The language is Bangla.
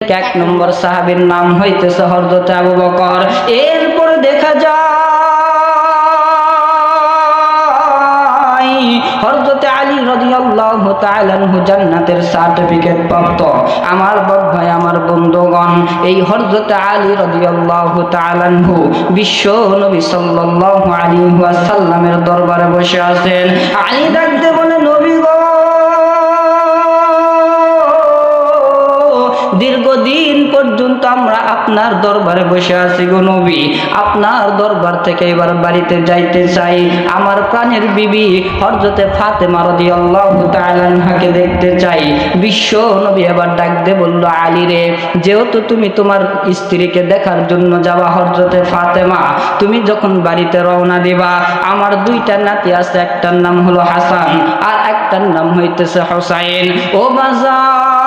এক নম্বর সাহাবীর নাম হইতেছে হযরত আবু বকর। এরপর দেখা যায় হযরত আলী রাদিয়াল্লাহু তাআলা আনহু জান্নাতের সার্টিফিকেট প্রাপ্ত। আমার ভাই, আমার বন্ধুগণ, এই হযরত আলী রাদিয়াল্লাহু তাআলা আনহু বিশ্ব নবী সাল্লাল্লাহু আলাইহি ওয়াসাল্লামের দরবারে বসে আছেন। আলী ডাকতে বলে, নবী গো, দীর্ঘদিন পর্যন্ত আমরা আপনার দরবারে বসে আছি গো নবী, আপনার দরবার থেকে এবার বাড়িতে যাইতে চাই। আমার প্রাণের বিবি হযরতে ফাতেমা রাদিয়াল্লাহু তাআলা আনহাকে দেখতে চাই। বিশ্ব নবী এবার ডাক দিয়ে বলল, আলী রে, যেহেতু তুমি তোমার স্ত্রীকে দেখার জন্য যাবা হযরতে ফাতেমা, তুমি যখন বাড়িতে রওনা দিবা, আমার দুইটা নাতি আছে, একটার নাম হলো হাসান আর একটার নাম হইতেছে হুসাইন। ও বাজার,